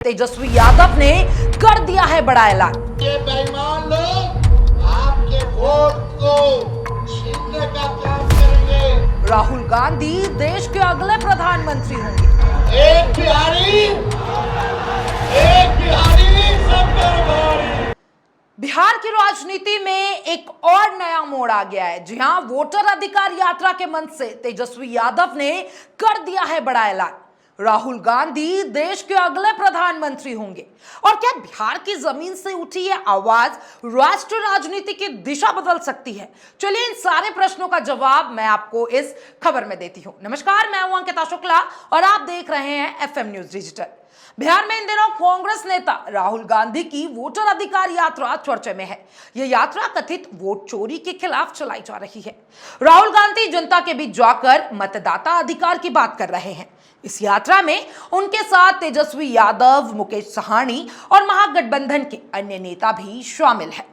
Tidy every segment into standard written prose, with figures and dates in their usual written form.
तेजस्वी यादव ने कर दिया है बड़ा ऐलान। ये बेईमान लोग आपके वोट को छीनने का काम करेंगे। राहुल गांधी देश के अगले प्रधानमंत्री होंगे। एक बिहारी सबका भारी। बिहार की राजनीति में एक और नया मोड़ आ गया है। जी हां, वोटर अधिकार यात्रा के मंच से तेजस्वी यादव ने कर दिया है बड़ा ऐलान। राहुल गांधी देश के अगले प्रधानमंत्री होंगे। और क्या बिहार की जमीन से उठी यह आवाज राष्ट्र राजनीति की दिशा बदल सकती है? चलिए इन सारे प्रश्नों का जवाब मैं आपको इस खबर में देती हूं। नमस्कार, मैं हूं अंकिता शुक्ला और आप देख रहे हैं एफएम न्यूज डिजिटल। बिहार में इन दिनों कांग्रेस नेता राहुल गांधी की वोटर अधिकार यात्रा चर्चे में है। यह यात्रा कथित वोट चोरी के खिलाफ चलाई जा रही है। राहुल गांधी जनता के बीच जाकर मतदाता अधिकार की बात कर रहे हैं। इस यात्रा में उनके साथ तेजस्वी यादव, मुकेश साहनी और महागठबंधन के अन्य नेता भी शामिल हैं।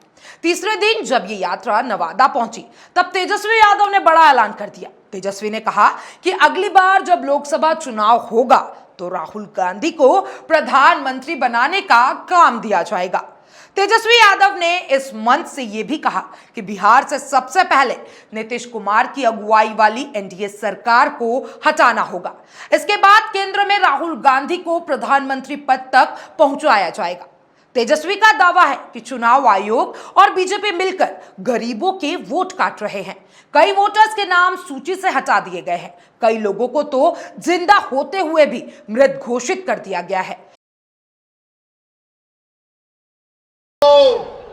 तीसरे दिन जब ये यात्रा नवादा पहुंची, तब तेजस्वी यादव ने बड़ा ऐलान कर दिया। तेजस्वी ने कहा कि अगली बार जब लोकसभा चुनाव होगा तो राहुल गांधी को प्रधानमंत्री बनाने का काम दिया जाएगा। तेजस्वी यादव ने इस मंच से यह भी कहा कि बिहार से सबसे पहले नीतीश कुमार की अगुवाई वाली एनडीए सरकार को हटाना होगा। इसके बाद केंद्र में राहुल गांधी को प्रधानमंत्री पद तक पहुंचाया जाएगा। तेजस्वी का दावा है कि चुनाव आयोग और बीजेपी मिलकर गरीबों के वोट काट रहे हैं। कई वोटर्स के नाम सूची से हटा दिए गए हैं। कई लोगों को तो जिंदा होते हुए भी मृत घोषित कर दिया गया है।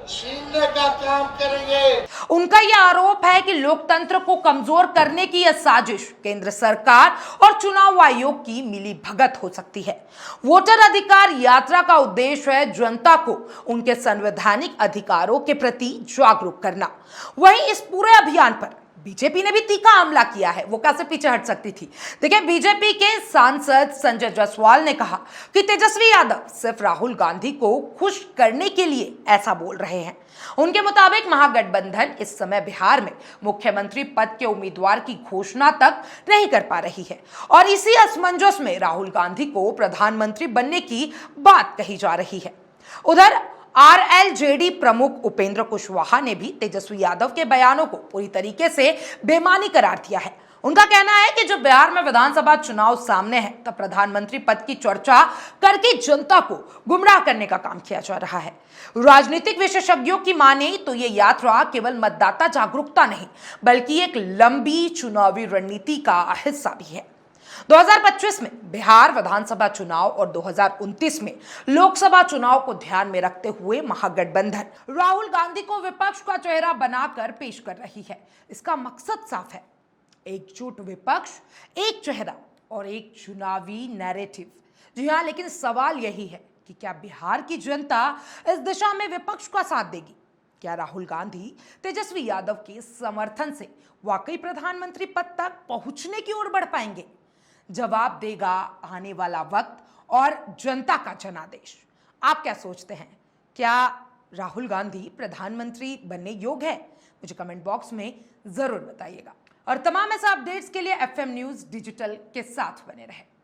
छीनने का काम करेंगे। उनका यह आरोप है कि लोकतंत्र को कमजोर करने की यह साजिश केंद्र सरकार और चुनाव आयोग की मिली भगत हो सकती है। वोटर अधिकार यात्रा का उद्देश्य है जनता को उनके संवैधानिक अधिकारों के प्रति जागरूक करना। वहीं इस पूरे अभियान पर बीजेपी ने भी तीखा हमला किया है। वो कैसे पीछे हट सकती थी? देखिए, बीजेपी के सांसद संजय जायसवाल ने कहा कि तेजस्वी यादव सिर्फ राहुल गांधी को खुश करने के लिए ऐसा बोल रहे हैं। उनके मुताबिक महागठबंधन इस समय बिहार में मुख्यमंत्री पद के उम्मीदवार की घोषणा तक नहीं कर पा रही है और इसी असमंजस में राहुल गांधी को प्रधानमंत्री बनने की बात कही जा रही है। उधर आरएलजेडी प्रमुख उपेंद्र कुशवाहा ने भी तेजस्वी यादव के बयानों को पूरी तरीके से बेमानी करार दिया है। उनका कहना है कि जब बिहार में विधानसभा चुनाव सामने है, तब प्रधानमंत्री पद की चर्चा करके जनता को गुमराह करने का काम किया जा रहा है। राजनीतिक विशेषज्ञों की माने तो ये यात्रा केवल मतदाता जागरूकता नहीं, बल्कि एक लंबी चुनावी रणनीति का हिस्सा भी है। 2025 में बिहार विधानसभा चुनाव और 2029 में लोकसभा चुनाव को ध्यान में रखते हुए महागठबंधन राहुल गांधी को विपक्ष का चेहरा बनाकर पेश कर रही है। इसका मकसद साफ है, एकजुट विपक्ष, एक चेहरा और एक चुनावी नैरेटिव। जी हां, लेकिन सवाल यही है कि क्या बिहार की जनता इस दिशा में विपक्ष का साथ देगी? क्या राहुल गांधी तेजस्वी यादव के समर्थन से वाकई प्रधानमंत्री पद तक पहुंचने की ओर बढ़ पाएंगे? जवाब देगा आने वाला वक्त और जनता का जनादेश। आप क्या सोचते हैं? क्या राहुल गांधी प्रधानमंत्री बनने योग्य है? मुझे कमेंट बॉक्स में जरूर बताइएगा। और तमाम ऐसे अपडेट्स के लिए एफएम न्यूज डिजिटल के साथ बने रहें।